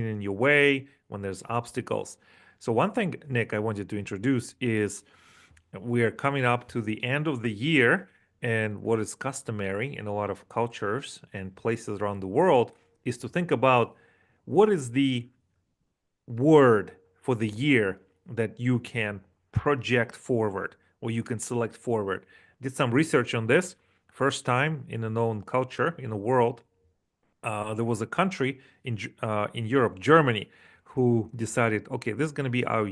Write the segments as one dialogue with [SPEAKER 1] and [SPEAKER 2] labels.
[SPEAKER 1] getting in your way, when there's obstacles. So, one thing, Nick, I wanted to introduce is we are coming up to the end of the year, and what is customary in a lot of cultures and places around the world is to think about what is the word for the year that you can project forward or you can select forward. Did some research on this. First time in a known culture in the world, there was a country in Europe, Germany, who decided, okay, this is going to be our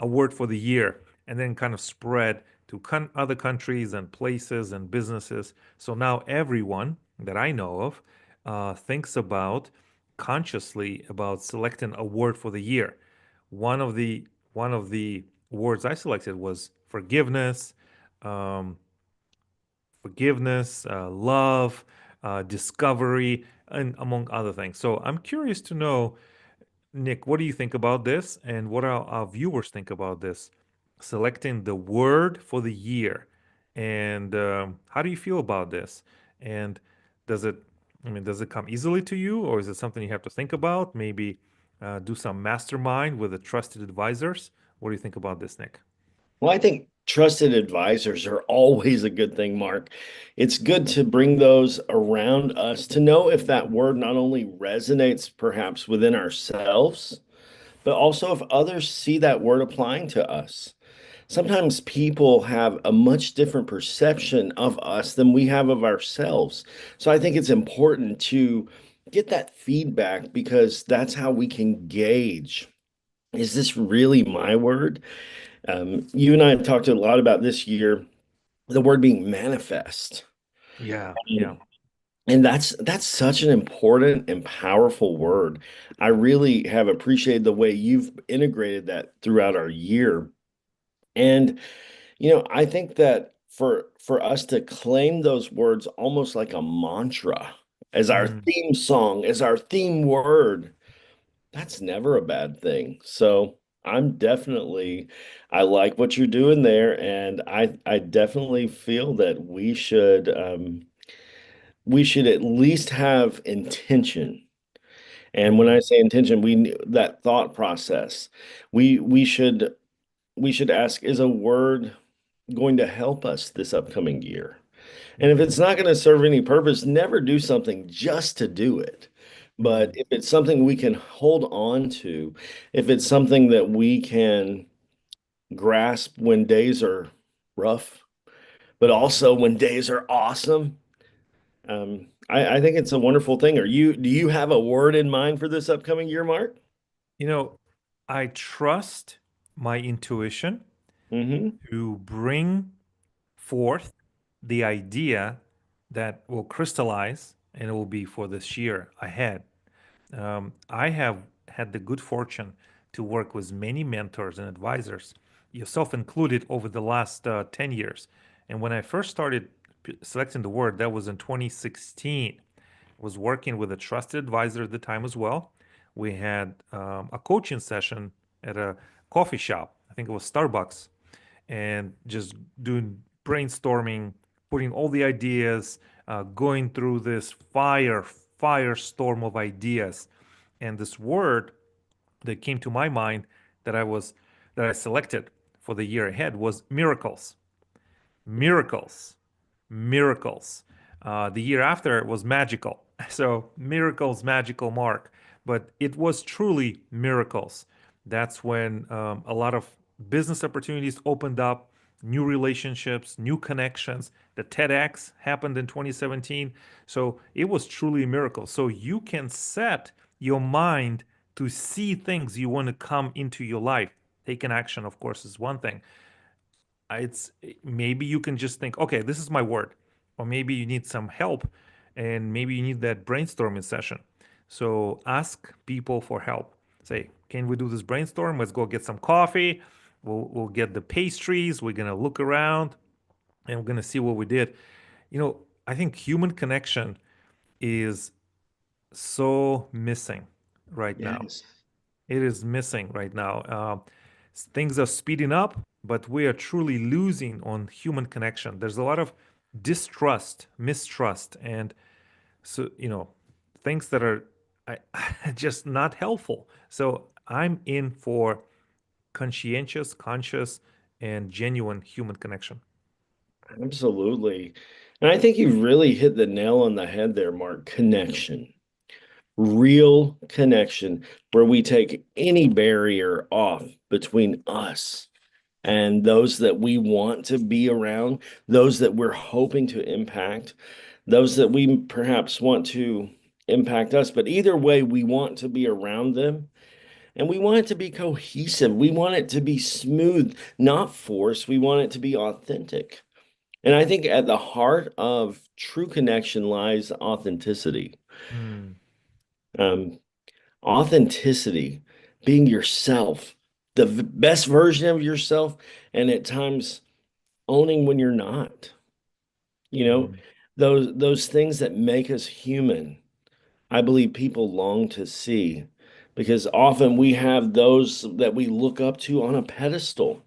[SPEAKER 1] word for the year, and then kind of spread to other countries and places and businesses. So now everyone that I know of thinks about consciously about selecting a word for the year. One of the one of the words I selected was forgiveness, um, love, discovery, and among other things. So I'm curious to know, Nick, what do you think about this, and what our viewers think about this? Selecting the word for the year, and how do you feel about this? And does it, I mean, does it come easily to you, or is it something you have to think about? Maybe do some mastermind with the trusted advisors. What do you think about this, Nick?
[SPEAKER 2] Well, I think trusted advisors are always a good thing, Mark. It's good to bring those around us to know if that word not only resonates perhaps within ourselves, but also if others see that word applying to us. Sometimes people have a much different perception of us than we have of ourselves. So I think it's important to get that feedback because that's how we can gauge, is this really my word? You and I have talked a lot about this year, the word being manifest.
[SPEAKER 1] Yeah, yeah.
[SPEAKER 2] And, and that's such an important and powerful word. I really have appreciated the way you've integrated that throughout our year. And I think that for us to claim those words almost like a mantra as our
[SPEAKER 1] Mm.
[SPEAKER 2] theme song, as our theme word, that's never a bad thing. So I like what you're doing there, and I definitely feel that we should at least have intention. And when I
[SPEAKER 1] Mm.
[SPEAKER 2] say intention, that thought process. We we should we should ask, is a word going to help us this upcoming year? And if it's
[SPEAKER 1] Mm.
[SPEAKER 2] not going to serve any purpose, never do something just to do it. But
[SPEAKER 1] Mm.
[SPEAKER 2] if it's something we can hold on to, if it's something that we can grasp when days are rough, but
[SPEAKER 1] Mm.
[SPEAKER 2] also when days are awesome, I think it's a wonderful thing. Do you have a word in mind for this upcoming year, Mark?
[SPEAKER 1] You know, I trust my intuition
[SPEAKER 2] Hmm.
[SPEAKER 1] to bring forth the idea that will crystallize and it will be for this year ahead. I have had the good fortune to work with many mentors and advisors, yourself included, over the last 10 years. And when I first started selecting the word, that was in 2016. Was working with a trusted advisor at the time as well. We had a coaching session at a coffee shop. I think it was Starbucks, and just doing brainstorming, putting all the ideas, going through this firestorm of ideas. And this word that came to my mind that I selected for the year ahead was miracles. Miracles. Miracles. The year after it was magical. So miracles, magical mark. But it was truly miracles. That's when a lot of business opportunities opened up, new relationships, new connections. The TEDx happened in 2017. So it was truly a miracle. So you can set your mind to see things you want to come into your life. Taking action, of course, is one thing. It's maybe you can just think, okay, this is my word, or maybe you need some help, and maybe you need that brainstorming session. So ask people for help. Say, can we do this brainstorm? Let's go get some coffee. We'll get the pastries. We're gonna look around, and we're gonna see what we did. I think human connection is so missing right now.
[SPEAKER 2] Yes.
[SPEAKER 1] It is missing right now. Things are speeding up, but we are truly losing on human connection. There's a lot of distrust, mistrust, and so things that are. I just not helpful. So I'm in for conscientious, conscious, and genuine human connection.
[SPEAKER 2] Absolutely. And I think you really hit the nail on the head there, Mark. Connection, real connection, where we take any barrier off between us and those that we want to be around, those that we're hoping to impact, those that we perhaps want to impact us. But either way, we want to be around them and we want it to be cohesive. We want it to be smooth, not forced. We want it to be authentic. And I think at the heart of true connection lies authenticity.
[SPEAKER 1] Mm,
[SPEAKER 2] Um, Authenticity, being yourself, the best version of yourself, and at times owning when you're not. You know,
[SPEAKER 1] mm,
[SPEAKER 2] those things that make us human. I believe people long to see because often we have those that we look up to on a pedestal.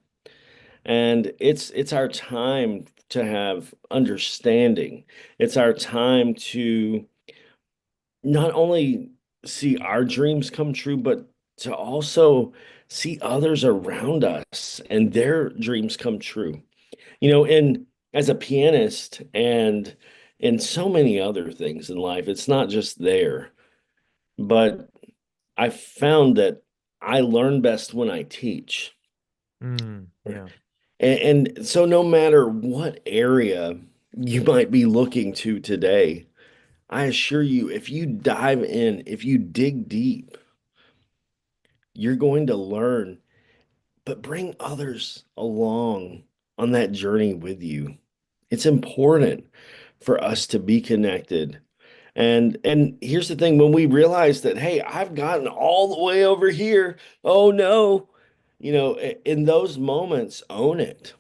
[SPEAKER 2] And it's our time to have understanding. It's our time to not only see our dreams come true, but to also see others around us and their dreams come true. And as a pianist and in so many other things in life, it's not just there, but I found that I learn best when I teach.
[SPEAKER 1] yeah.
[SPEAKER 2] And so, no matter what area you might be looking to today, I assure you, if you dive in, if you dig deep, you're going to learn, but bring others along on that journey with you. It's important for us to be connected. And here's the thing, when we realize that, hey, I've gotten all the way over here, oh no, in those moments, own it.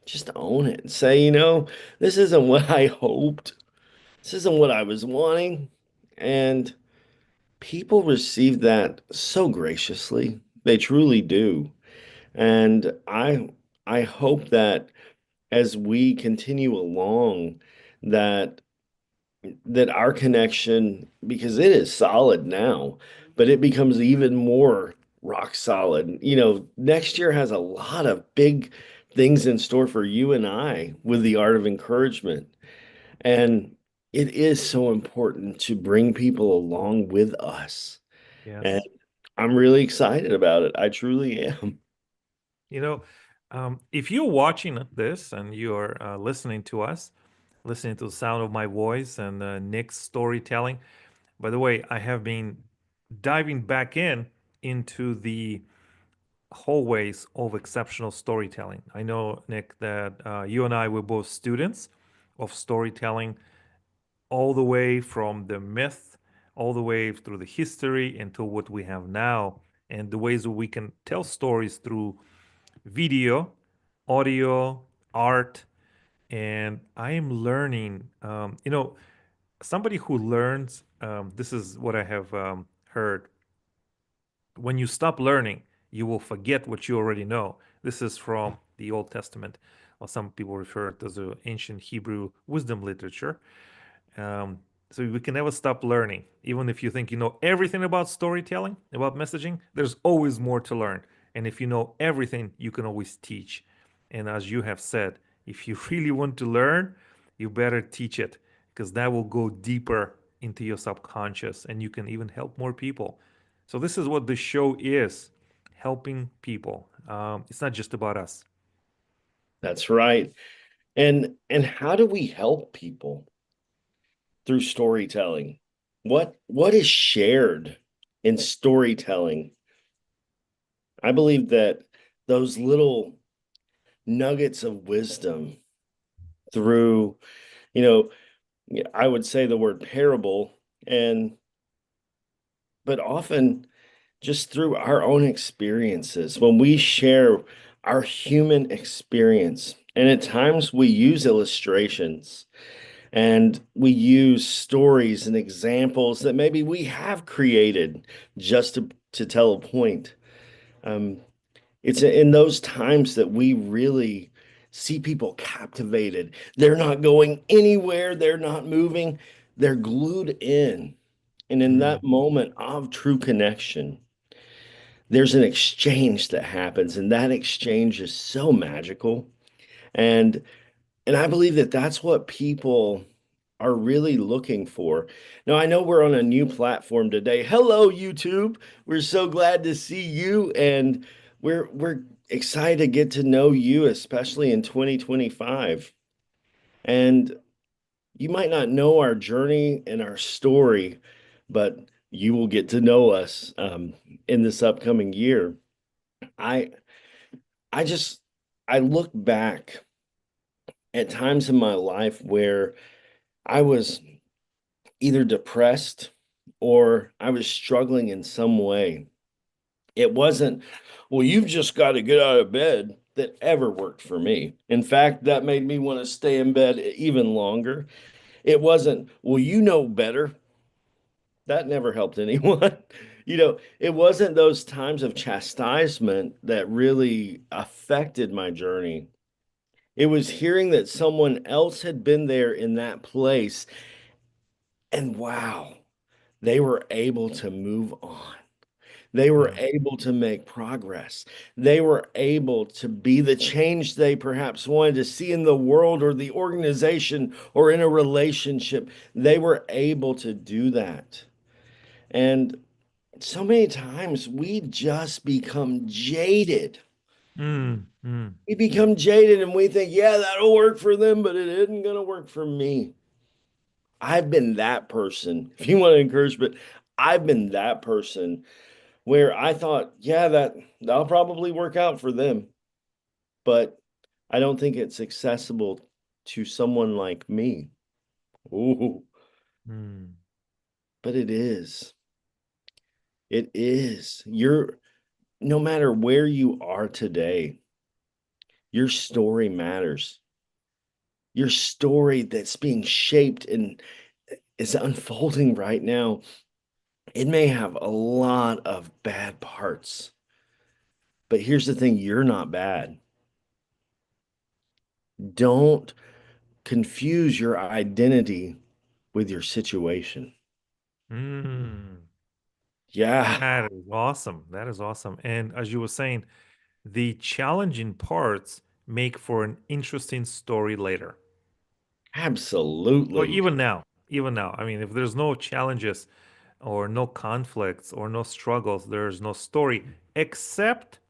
[SPEAKER 2] Just own it and say, this isn't what I hoped. This isn't what I was wanting. And people receive that so graciously. They truly do. And I hope that as we continue along, that our connection, because it is solid now, but it becomes even more rock solid. Next year has a lot of big things in store for you and I with the art of encouragement. And it is so important to bring people along with us. And
[SPEAKER 1] Yes.
[SPEAKER 2] I'm really excited about it. I truly am.
[SPEAKER 1] You know, if you're watching this and you're listening to us, listening to the sound of my voice and Nick's storytelling, by the way, I have been diving back into the hallways of exceptional storytelling. I know, Nick, that you and I were both students of storytelling all the way from the myth, all the way through the history into what we have now, and the ways that we can tell stories through video, audio, art. And I am learning, somebody who learns, this is what I have heard. When you stop learning, you will forget what you already know. This is from the Old Testament, or some people refer to the ancient Hebrew wisdom literature. Um, so we can never stop learning. Even if you think you know everything about storytelling, about messaging, there's always more to learn. And if you know everything, you can always teach. And as you have said, if you really want to learn, you better teach it because that will go deeper into your subconscious and you can even help more people. So, this is what the show is, helping people. It's not just about us.
[SPEAKER 2] That's right. And how do we help people through storytelling? What is shared in storytelling? I believe that those little nuggets of wisdom through, you know, I would say the word parable, and but often just through our own experiences, when we share our human experience, and at times we use illustrations and we use stories and examples that maybe we have created just to tell a point. Um, it's in those times that we really see people captivated. They're not going anywhere, they're not moving, they're glued in. And in
[SPEAKER 1] Mm,
[SPEAKER 2] that moment of true connection, there's an exchange that happens, and that exchange is so magical. And and I believe that that's what people are really looking for. Now, I know we're on a new platform today. Hello, YouTube. We're so glad to see you, and we're excited to get to know you, especially in 2025. And you might not know our journey and our story, but you will get to know us in this upcoming year. I I just I look back at times in my life where I was either depressed or I was struggling in some way. It wasn't, well, you've just got to get out of bed that ever worked for me. In fact, that made me want to stay in bed even longer. It wasn't, well, you know better. That never helped anyone. It wasn't those times of chastisement that really affected my journey. It was hearing that someone else had been there in that place and wow, they were able to move on. They were
[SPEAKER 1] yeah.
[SPEAKER 2] able to make progress. They were able to be the change they perhaps wanted to see in the world or the organization or in a relationship. They were able to do that. And so many times we just become jaded.
[SPEAKER 1] Mm, mm,
[SPEAKER 2] We become jaded and we think, yeah, that'll work for them, but it isn't going to work for me. I've been that person. If you want to encouragement, I've been that person where I thought, yeah, that'll probably work out for them, but I don't think it's accessible to someone like me. Ooh,
[SPEAKER 1] mm,
[SPEAKER 2] but it is. It is. No matter where you are today, your story matters. Your story that's being shaped and is unfolding right now, it may have a lot of bad parts. But here's the thing, you're not bad. Don't confuse your identity with your situation.
[SPEAKER 1] mm.
[SPEAKER 2] Yeah,
[SPEAKER 1] That is awesome. That is awesome. And as you were saying, the challenging parts make for an interesting story later. Or
[SPEAKER 2] absolutely.
[SPEAKER 1] even now. I mean, if there's no challenges or no conflicts or no struggles, there's no story except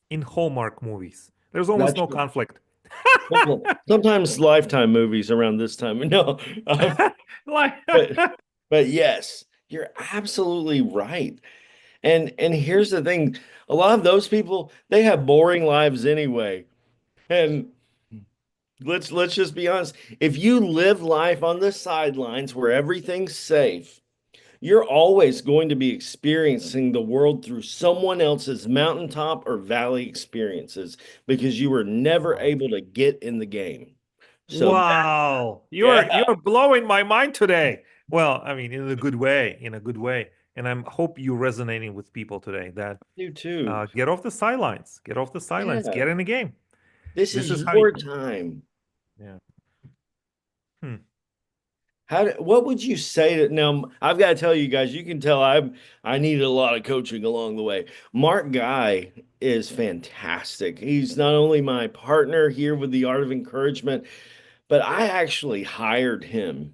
[SPEAKER 1] in Hallmark movies. There's almost
[SPEAKER 2] That's
[SPEAKER 1] no conflict.
[SPEAKER 2] well, sometimes Lifetime movies around this time. No,
[SPEAKER 1] Like,
[SPEAKER 2] but but yes, you're absolutely right. And here's the thing, a lot of those people, they have boring lives anyway. And let's just be honest. If you live life on the sidelines where everything's safe, you're always going to be experiencing the world through someone else's mountaintop or valley experiences because you were never
[SPEAKER 1] wow.
[SPEAKER 2] able to get in the game. So
[SPEAKER 1] Wow.
[SPEAKER 2] yeah,
[SPEAKER 1] You're blowing my mind today. Well, I mean, in a good way, in a good way. And I hope you're resonating with people today that
[SPEAKER 2] you too.
[SPEAKER 1] get off the sidelines, get off the sidelines,
[SPEAKER 2] Yeah,
[SPEAKER 1] get in the game.
[SPEAKER 2] this
[SPEAKER 1] This
[SPEAKER 2] is
[SPEAKER 1] is how you,
[SPEAKER 2] your time.
[SPEAKER 1] yeah. Hmm.
[SPEAKER 2] What would you say to now? I've got to tell you guys, you can tell I needed a lot of coaching along the way. Mark Guy is fantastic. He's not only my partner here with the Art of Encouragement, but I actually hired him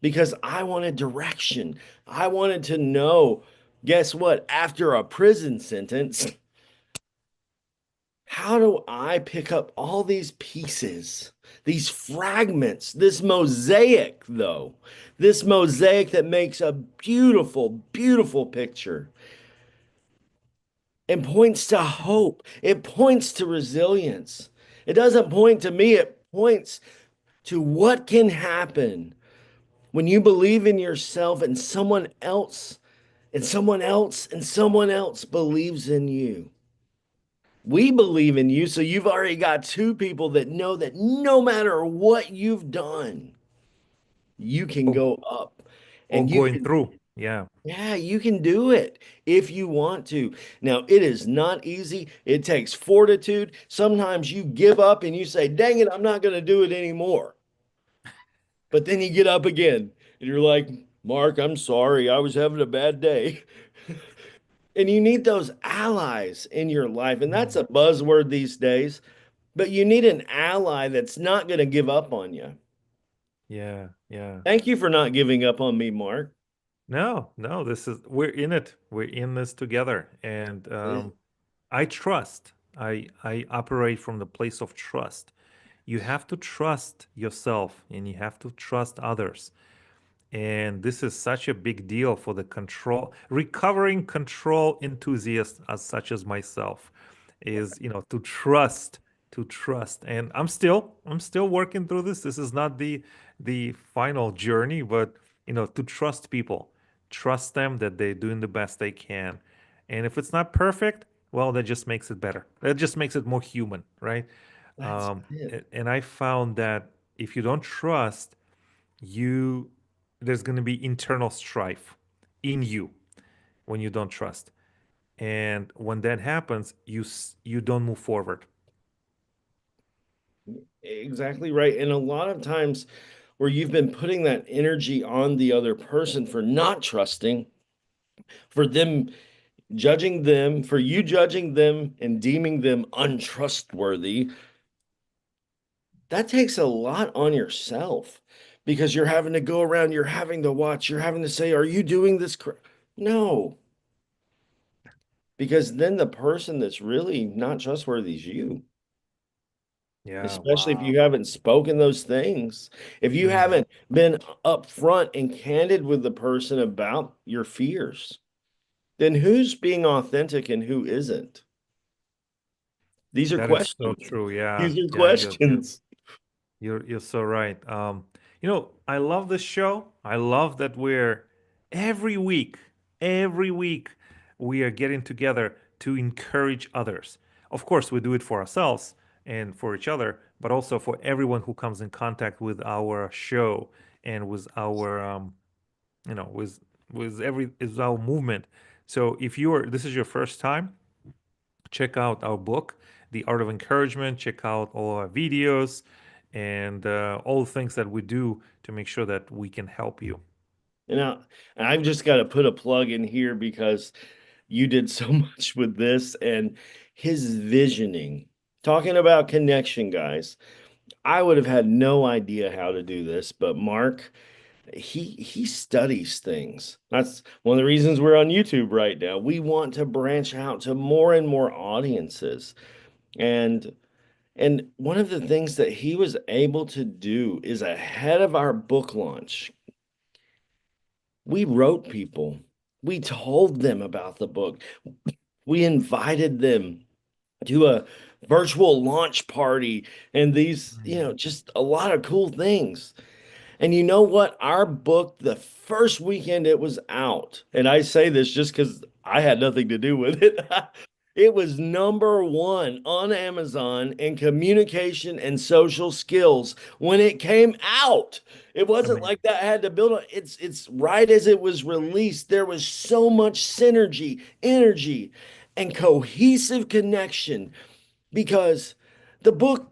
[SPEAKER 2] because I wanted direction. I wanted to know, guess what? After a prison sentence, how do I pick up all these pieces, these fragments, this mosaic, though, this mosaic that makes a beautiful, beautiful picture and points to hope? It points to resilience. It doesn't point to me, it points to what can happen when you believe in yourself and someone else and someone else and someone else believes in you. We believe in you, so you've already got two people that know that no matter what you've done, you can
[SPEAKER 1] Or,
[SPEAKER 2] go up
[SPEAKER 1] or
[SPEAKER 2] and you
[SPEAKER 1] going
[SPEAKER 2] can,
[SPEAKER 1] through. Yeah.
[SPEAKER 2] yeah, you can do it if you want to. Now, it is not easy. It takes fortitude. Sometimes you give up and you say, dang it, I'm not going to do it anymore. But then you get up again and you're like, Mark, I'm sorry. I was having a bad day. And you need those allies in your life. And that's
[SPEAKER 1] Mm.
[SPEAKER 2] a buzzword these days, but you need an ally that's not going to give up on you.
[SPEAKER 1] Yeah, yeah.
[SPEAKER 2] Thank you for not giving up on me, Mark.
[SPEAKER 1] No, no, this is we're in it. We're in this together. And I trust. I operate from the place of trust. You have to trust yourself and you have to trust others. And this is such a big deal for the control, recovering control enthusiast as such as myself is, to trust. And I'm still working through this. This is not the final journey, but to trust people, trust them that they're doing the best they can. And if it's not perfect, well, that just makes it better. That just makes it more human, right?
[SPEAKER 2] That's it.
[SPEAKER 1] And I found that if you don't trust, you there's going to be internal strife in you when you don't trust, and when that happens, you don't move forward.
[SPEAKER 2] Exactly right. And a lot of times where you've been putting that energy on the other person for not trusting, for them judging them, for you judging them and deeming them untrustworthy, that takes a lot on yourself because you're having to go around, you're having to watch, you're having to say, "Are you doing this correct?" No, because then the person that's really not trustworthy is you.
[SPEAKER 1] Yeah,
[SPEAKER 2] Especially if
[SPEAKER 1] wow.
[SPEAKER 2] you haven't spoken those things, if you
[SPEAKER 1] Mm,
[SPEAKER 2] haven't been upfront and candid with the person about your fears, then who's being authentic and who isn't? These are
[SPEAKER 1] that is so
[SPEAKER 2] questions.
[SPEAKER 1] true. Yeah,
[SPEAKER 2] These are
[SPEAKER 1] yeah, you're
[SPEAKER 2] questions.
[SPEAKER 1] you're so right. I love this show. I love that we're every week, every week, we are getting together to encourage others. Of course, we do it for ourselves and for each other, but also for everyone who comes in contact with our show and with our, with every is our movement. So if this is your first time, check out our book, The Art of Encouragement. Check out all our videos and all the things that we do to make sure that we can help you.
[SPEAKER 2] And I've just got to put a plug in here because you did so much with this and his visioning. Talking about connection, guys. I would have had no idea how to do this, but Mark, he studies things. That's one of the reasons we're on YouTube right now. We want to branch out to more and more audiences. And and one of the things that he was able to do is ahead of our book launch, we wrote people. We told them about the book. We invited them to a virtual launch party and these,
[SPEAKER 1] Mm.
[SPEAKER 2] just a lot of cool things. And you know what? Our book, the first weekend it was out, and I say this just because I had nothing to do with it. It was number one on Amazon in communication and social skills when it came out. It wasn't
[SPEAKER 1] Amazing.
[SPEAKER 2] like that I had to build it. It's right as it was released. There was so much synergy, energy, and cohesive connection because the book,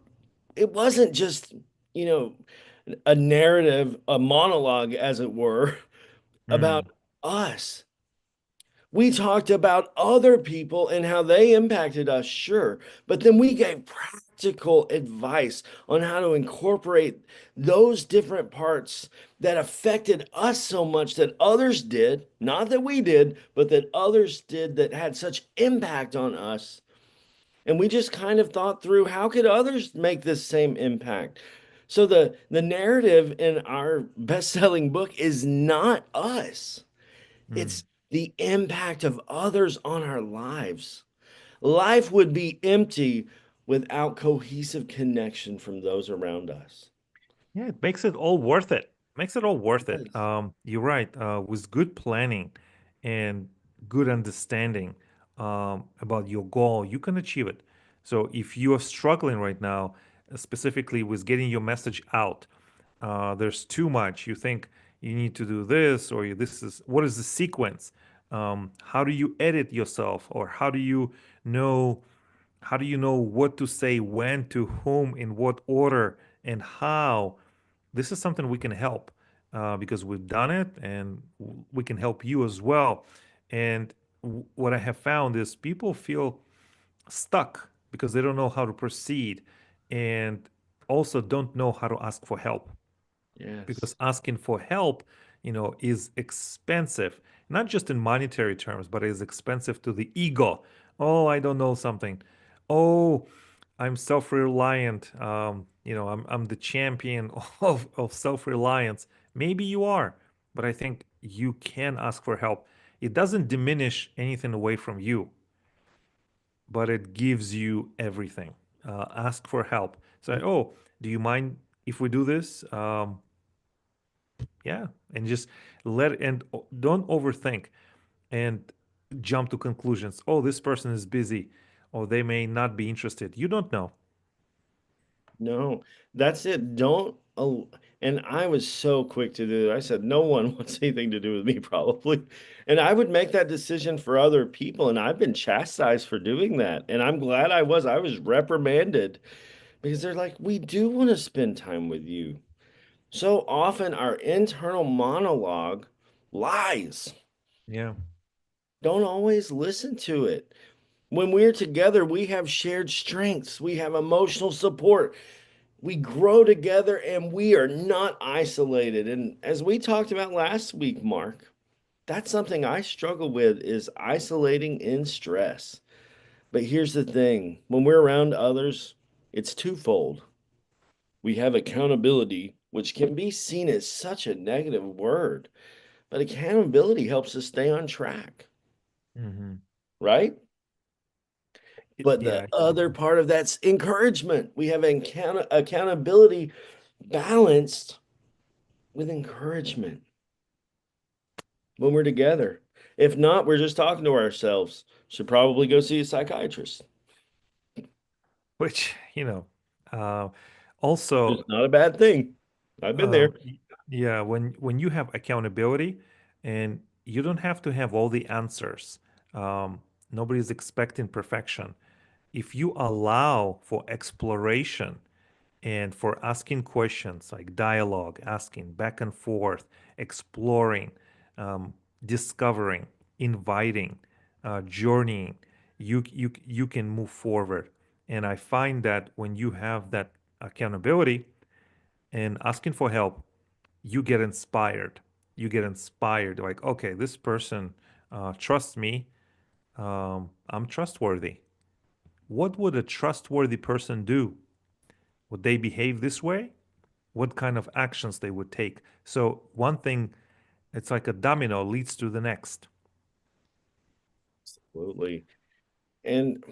[SPEAKER 2] it wasn't just, you know, a narrative, a monologue, as it were, about
[SPEAKER 1] Mm.
[SPEAKER 2] us. We talked about other people and how they impacted us, sure, but then we gave practical advice on how to incorporate those different parts that affected us so much that others did, not that we did, but that others did that had such impact on us. And we just kind of thought through how could others make this same impact. So the narrative in our best-selling book is not us.
[SPEAKER 1] Mm.
[SPEAKER 2] It's the impact of others on our lives. Life would be empty without cohesive connection from those around us.
[SPEAKER 1] Yeah, it makes it all worth it. Makes it all worth it.
[SPEAKER 2] Yes.
[SPEAKER 1] You're right. With good planning and good understanding about your goal, you can achieve it. So if you are struggling right now, specifically with getting your message out, there's too much. You think you need to do this, or this is what is the sequence? How do you edit yourself, or know how do you know what to say, when, to whom, in what order, and how? This is something we can help. because we've done it and we can help you as well. And what I have found is people feel stuck because they don't know how to proceed and also don't know how to ask for help because
[SPEAKER 2] Yes.
[SPEAKER 1] asking for help, is expensive, not just in monetary terms, but is expensive to the ego. Oh, I don't know something. Oh, I'm self-reliant. I'm the champion of self-reliance. Maybe you are, but I think you can ask for help. It doesn't diminish anything away from you, but it gives you everything. Ask for help. So, oh, do you mind if we do this? Yeah, and just don't overthink and jump to conclusions. Oh, this person is busy, or they may not be interested. You don't know.
[SPEAKER 2] No, that's it. Don't. Oh, and I was so quick to do it. I said, no one wants anything to do with me, probably. And I would make that decision for other people. And I've been chastised for doing that. And I'm glad I was. I was reprimanded because they're like, we do want to spend time with you. So often our internal monologue lies.
[SPEAKER 1] Yeah.
[SPEAKER 2] Don't always listen to it. When we're together, we have shared strengths, we have emotional support, we grow together, and we are not isolated. And as we talked about last week, Mark, that's something I struggle with is isolating in stress. But here's the thing, when we're around others, it's twofold. We have accountability, which can be seen as such a negative word, but accountability helps us stay on track,
[SPEAKER 1] Hmm.
[SPEAKER 2] right? But the
[SPEAKER 1] Yeah.
[SPEAKER 2] other part of that's encouragement. We have accountability balanced with encouragement when we're together. If not, we're just talking to ourselves. Should probably go see a psychiatrist.
[SPEAKER 1] Which, uh, also,
[SPEAKER 2] It's not a bad thing. I've been there.
[SPEAKER 1] um, y- yeah, when you have accountability and you don't have to have all the answers, um, nobody's expecting perfection. If you allow for exploration and for asking questions like dialogue, asking back and forth, exploring, um, discovering, inviting, journeying, you can move forward. And I find that when you have that accountability and asking for help, you get inspired. You get inspired, like, okay, this person trusts me. I'm trustworthy. What would a trustworthy person do? Would they behave this way? What kind of actions they would take? So one thing, it's like a domino leads to the next.
[SPEAKER 2] Absolutely. And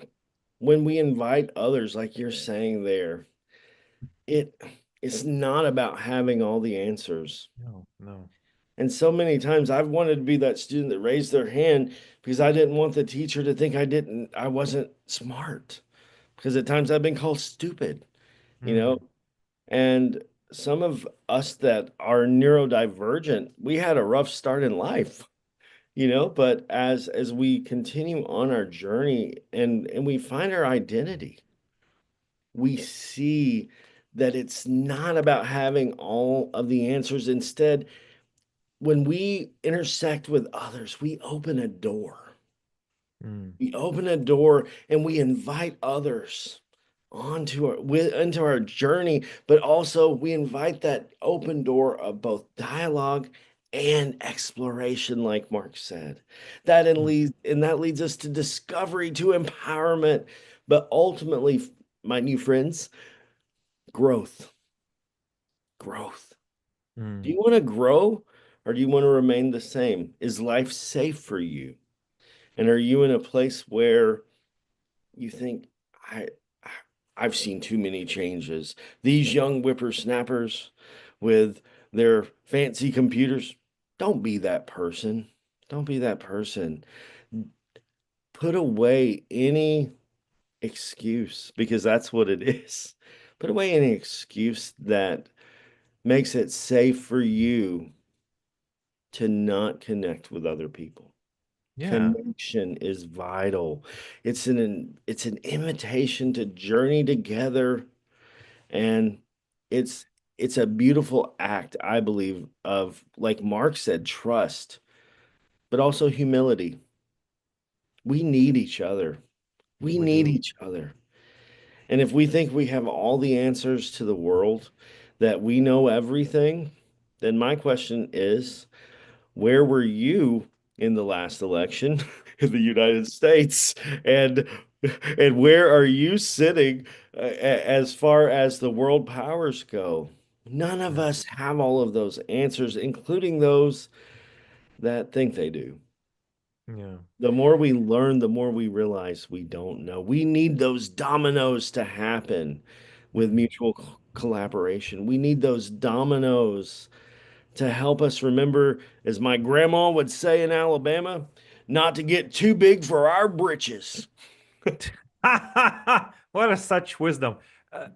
[SPEAKER 2] when we invite others, like you're saying there, it it's not about having all the answers.
[SPEAKER 1] No, no.
[SPEAKER 2] And so many times I've wanted to be that student that raised their hand because I didn't want the teacher to think I wasn't smart. Because at times I've been called stupid, you know?
[SPEAKER 1] Mm,
[SPEAKER 2] And some of us that are neurodivergent, we had a rough start in life, but as we continue on our journey and we find our identity, we see that it's not about having all of the answers. Instead, when we intersect with others, we open a door.
[SPEAKER 1] mm.
[SPEAKER 2] We open a door and we invite others into our journey, but also we invite that open door of both dialogue and exploration, like Mark said.
[SPEAKER 1] Mm.
[SPEAKER 2] That leads us to discovery, to empowerment, but ultimately, my new friends, growth. Growth. Do
[SPEAKER 1] Mm.
[SPEAKER 2] you want to grow or do you want to remain the same? Is life safe for you? And are you in a place where you think I I've seen too many changes. These young whippersnappers with their fancy computers, don't be that person. Don't be that person. Put away any excuse because that's what it is. Put away any excuse that makes it safe for you to not connect with other people.
[SPEAKER 1] Yeah.
[SPEAKER 2] Connection is vital. It's an invitation to journey together, and it's it's a beautiful act, I believe, of, like Mark said, trust, but also humility. We need each other. We
[SPEAKER 1] We
[SPEAKER 2] need
[SPEAKER 1] do.
[SPEAKER 2] each other. And if we think we have all the answers to the world, that we know everything, then my question is, where were you in the last election in the United States? And and where are you sitting as far as the world powers go? None of
[SPEAKER 1] Yeah.
[SPEAKER 2] us have all of those answers, including those that think they do.
[SPEAKER 1] Yeah.
[SPEAKER 2] The more we learn, the more we realize we don't know. We need those dominoes to happen with
[SPEAKER 1] Mhm.
[SPEAKER 2] mutual collaboration. We need those dominoes to help us remember, as my grandma would say in Alabama, not to get too big for our britches.
[SPEAKER 1] What a such wisdom.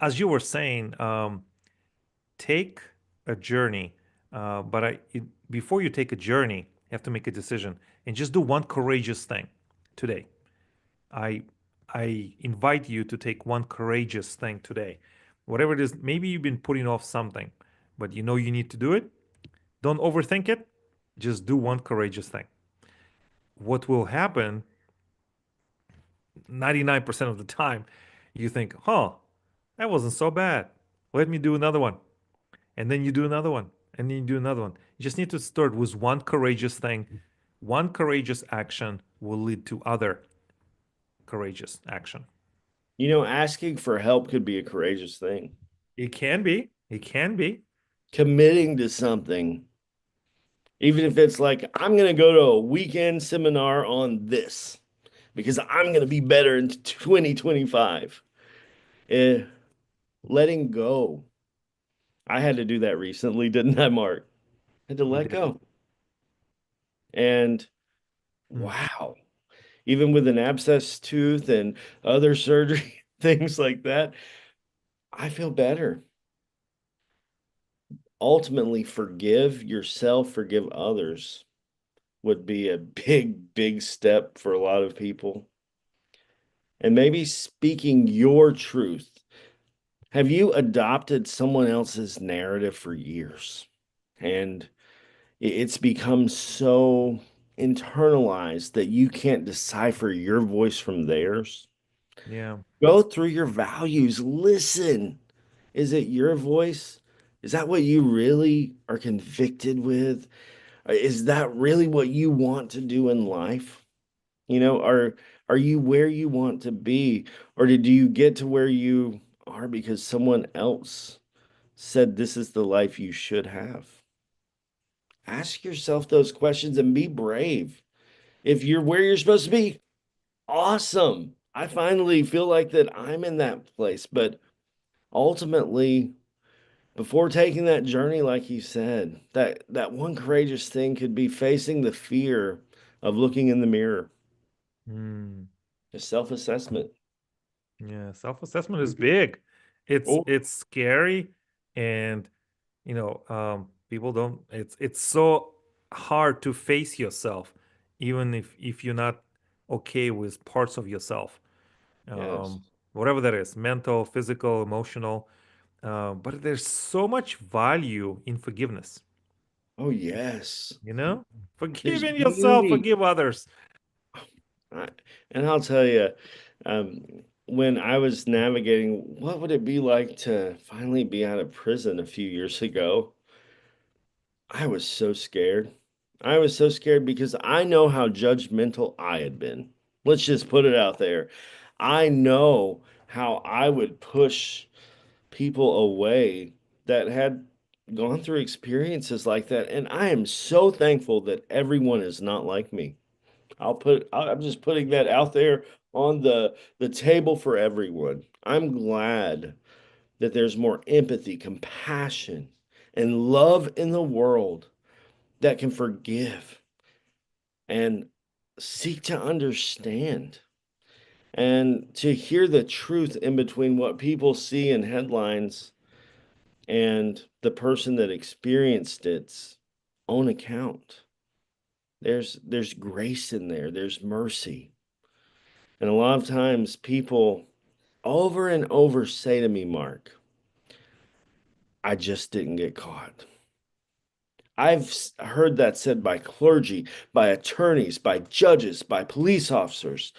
[SPEAKER 1] As you were saying, take a journey, before you take a journey, you have to make a decision and just do one courageous thing today. I I invite you to take one courageous thing today. Whatever it is, maybe you've been putting off something, but you know you need to do it. Don't overthink it. Just do one courageous thing. What will happen 99% of the time, you think, huh, that wasn't so bad. Let me do another one. And then you do another one. And then you do another one. You just need to start with one courageous thing. One courageous action will lead to other courageous action.
[SPEAKER 2] Asking for help could be a courageous thing.
[SPEAKER 1] It can be. It can be.
[SPEAKER 2] Committing to something, even if it's like, I'm going to go to a weekend seminar on this because I'm going to be better in 2025. Eh, letting go. I had to do that recently, didn't I, Mark? I had to
[SPEAKER 1] You
[SPEAKER 2] let
[SPEAKER 1] did.
[SPEAKER 2] go. And
[SPEAKER 1] Mm.
[SPEAKER 2] wow, even with an abscess tooth and other surgery, things like that, I feel better. Ultimately, forgive yourself, forgive others would be a big, big step for a lot of people. And maybe speaking your truth. Have you adopted someone else's narrative for years? And it's become so internalized that you can't decipher your voice from theirs.
[SPEAKER 1] Yeah.
[SPEAKER 2] Go through your values, listen. Is it your voice? Is that what you really are convicted with? Is that really what you want to do in life? Are you where you want to be? Or did you get to where you are because someone else said this is the life you should have? Ask yourself those questions and be brave. If you're where you're supposed to be, awesome. I finally feel like that I'm in that place, but ultimately, before taking that journey, like you said, that one courageous thing could be facing the fear of looking in the mirror,
[SPEAKER 1] Mm.
[SPEAKER 2] a self-assessment.
[SPEAKER 1] Yeah. Self-assessment is big. It's
[SPEAKER 2] Oh,
[SPEAKER 1] it's scary, and people don't. It's so hard to face yourself, even if you're not okay with parts of yourself,
[SPEAKER 2] yes.
[SPEAKER 1] whatever that is, mental, physical, emotional. But there's so much value in forgiveness.
[SPEAKER 2] Oh, yes.
[SPEAKER 1] You know,
[SPEAKER 2] There's
[SPEAKER 1] forgiving yourself,
[SPEAKER 2] beauty.
[SPEAKER 1] forgive others.
[SPEAKER 2] I, and I'll tell you, um, when I was navigating, what would it be like to finally be out of prison a few years ago? I was so scared. I was so scared because I know how judgmental I had been. Let's just put it out there. I know how I would push people away that had gone through experiences like that. And I am so thankful that everyone is not like me. I'm just putting that out there on the table for everyone. I'm glad that there's more empathy, compassion, and love in the world that can forgive and seek to understand and to hear the truth in between what people see in headlines and the person that experienced its own account. There's grace in there, there's mercy. And a lot of times people over and over say to me, Mark, I just didn't get caught. Heard that said by clergy, by attorneys, by judges, by police officers.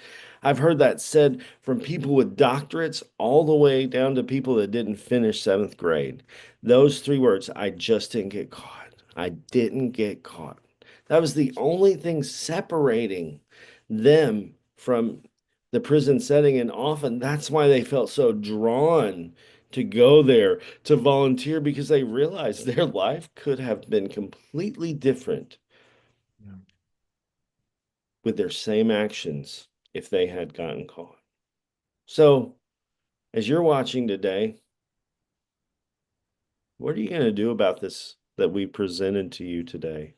[SPEAKER 2] I've heard that said from people with doctorates all the way down to people that didn't finish seventh grade. Those three words, I just didn't get caught. I didn't get caught. That was the only thing separating them from the prison setting. And often that's why they felt so drawn to go there to volunteer because they realized their life could have been completely different
[SPEAKER 1] Yeah.
[SPEAKER 2] with their same actions if they had gotten caught. So, as you're watching today, what are you going to do about this that we presented to you today?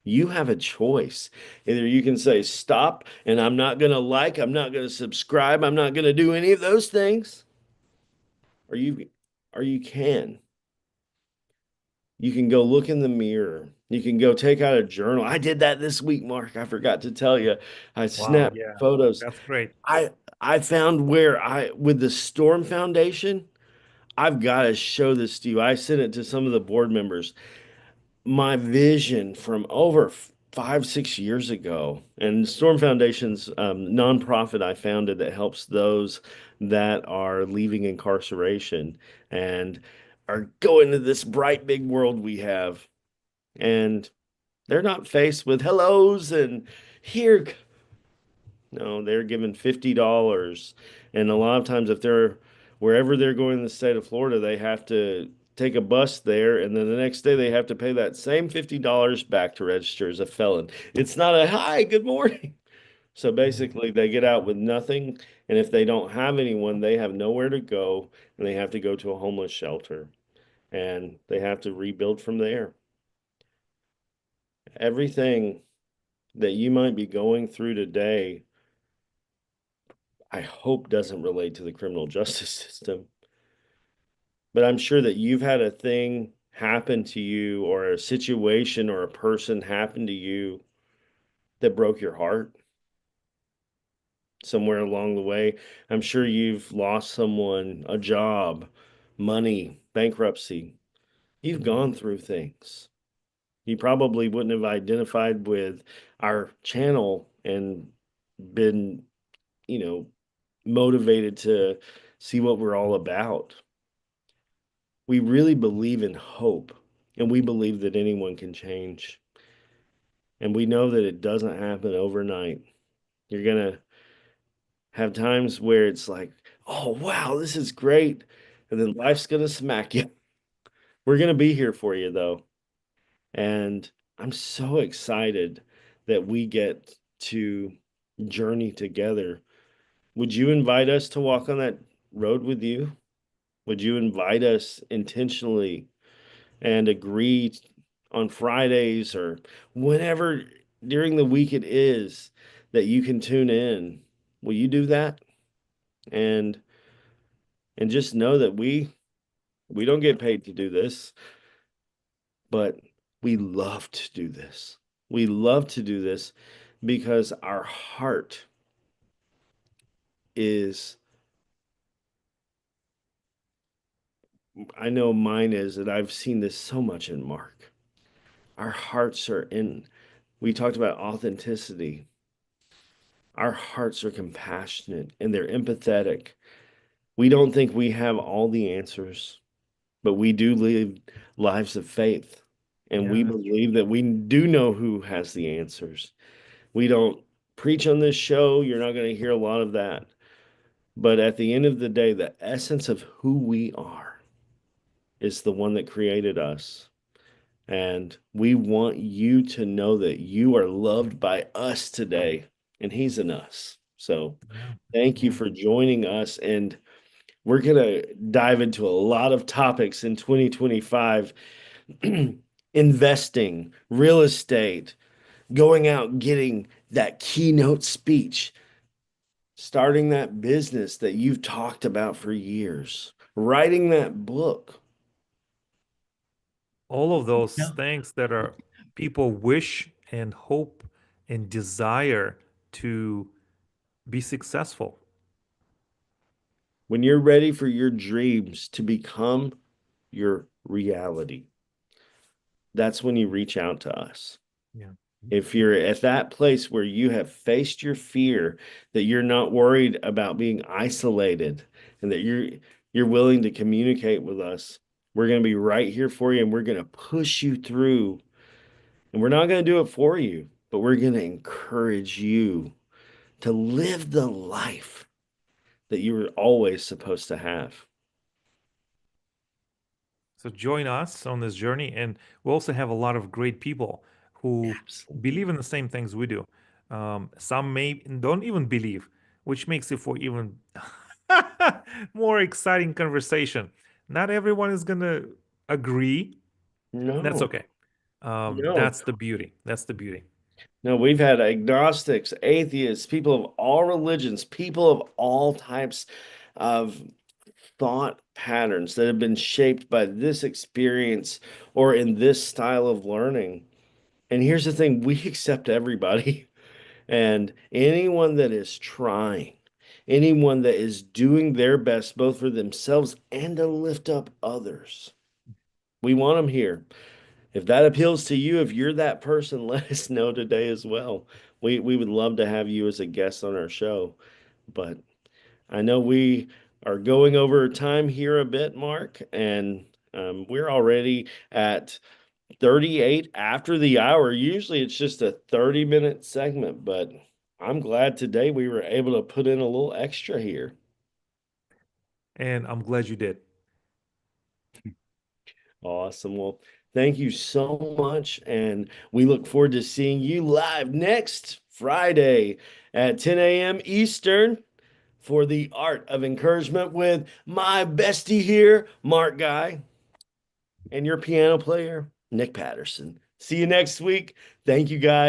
[SPEAKER 2] You have a choice. Either you can say, stop, and I'm not going to like, I'm not going to subscribe, I'm not going to do any of those things, or you can. You can go look in the mirror. You can go take out a journal. I did that this week, Mark. I forgot to tell you. I
[SPEAKER 1] Wow.
[SPEAKER 2] snapped
[SPEAKER 1] Yeah.
[SPEAKER 2] photos.
[SPEAKER 1] That's great.
[SPEAKER 2] I I found where I with the Storm Foundation, I've got to show this to you. I sent it to some of the board members. My vision from over 5, 6 years ago, and Storm Foundation's nonprofit I founded that helps those that are leaving incarceration and are going to this bright big world we have. And they're not faced with hellos and here. No, they're given $50. And a lot of times, if they're wherever they're going in the state of Florida, they have to take a bus there. And then the next day, they have to pay that same $50 back to register as a felon. It's not a hi, good morning. So
[SPEAKER 1] Mhm.
[SPEAKER 2] basically, they get out with nothing. And if they don't have anyone, they have nowhere to go and they have to go to a homeless shelter and they have to rebuild from there. Everything that you might be going through today, I hope doesn't relate to the criminal justice system. But I'm sure that you've had a thing happen to you or a situation or a person happen to you that broke your heart somewhere along the way. I'm sure you've lost someone, a job, money, bankruptcy. You've
[SPEAKER 1] Mhm.
[SPEAKER 2] gone through things. You probably wouldn't have identified with our channel and been, you know, motivated to see what we're all about. We really believe in hope and we believe that anyone can change. And we know that it doesn't happen overnight. You're going to have times where it's like, oh, wow, this is great. And then life's going to smack you. We're going to be here for you, though. And I'm so excited that we get to journey together. Would you invite us to walk on that road with you? Would you invite us intentionally and agree on Fridays or whenever during the week it is that you can tune in? Will you do that? And just know that we don't get paid to do this, but we love to do this. We love to do this because our heart is, I know mine is, and I've seen this so much in Mark. Our hearts are in, we talked about authenticity. Our hearts are compassionate and they're empathetic. We don't think we have all the answers, but we do live lives of faith. And
[SPEAKER 1] Yeah,
[SPEAKER 2] we
[SPEAKER 1] that's true.
[SPEAKER 2] believe that we do know who has the answers. We don't preach on this show. You're not going to hear a lot of that. But at the end of the day, the essence of who we are is the one that created us. And we want you to know that you are loved by us today, and He's in us. So
[SPEAKER 1] Yeah.
[SPEAKER 2] thank you
[SPEAKER 1] Yeah.
[SPEAKER 2] for joining us. And we're going to dive into a lot of topics in 2025. Investing, real estate, going out getting that keynote speech, starting that business that you've talked about for years, writing that book.
[SPEAKER 1] All of those
[SPEAKER 2] Yeah.
[SPEAKER 1] things that are people wish and hope and desire to be successful.
[SPEAKER 2] When you're ready for your dreams to become your reality, that's when you reach out to us.
[SPEAKER 1] Yeah.
[SPEAKER 2] If you're at that place where you have faced your fear, that you're not worried about being isolated and that you're willing to communicate with us, we're going to be right here for you and we're going to push you through. And we're not going to do it for you, but we're going to encourage you to live the life that you were always supposed to have.
[SPEAKER 1] So join us on this journey, and we also have a lot of great people who
[SPEAKER 2] Absolutely.
[SPEAKER 1] believe in the same things we do. Some may don't even believe, which makes it for even more exciting conversation. Not everyone is gonna agree. That's
[SPEAKER 2] No,
[SPEAKER 1] okay.
[SPEAKER 2] no,
[SPEAKER 1] That's the beauty. That's the beauty.
[SPEAKER 2] no. We've had agnostics, atheists, people of all religions, people of all types of thought patterns that have been shaped by this experience or in this style of learning. And here's the thing, we accept everybody. And anyone that is trying, anyone that is doing their best, both for themselves and to lift up others, we want them here. If that appeals to you, if you're that person, let us know today as well. We would love to have you as a guest on our show. But I know we are going over time here a bit, Mark, and we're already at 38 after the hour. Usually it's just a 30-minute segment, but I'm glad today we were able to put in a little extra here.
[SPEAKER 1] And I'm glad you did.
[SPEAKER 2] Awesome. Well, thank you so much. And we look forward to seeing you live next Friday at 10 a.m. Eastern for the Art of Encouragement with my bestie here, Mark Guy, and your piano player, Nick Patterson. See you next week. Thank you, guys.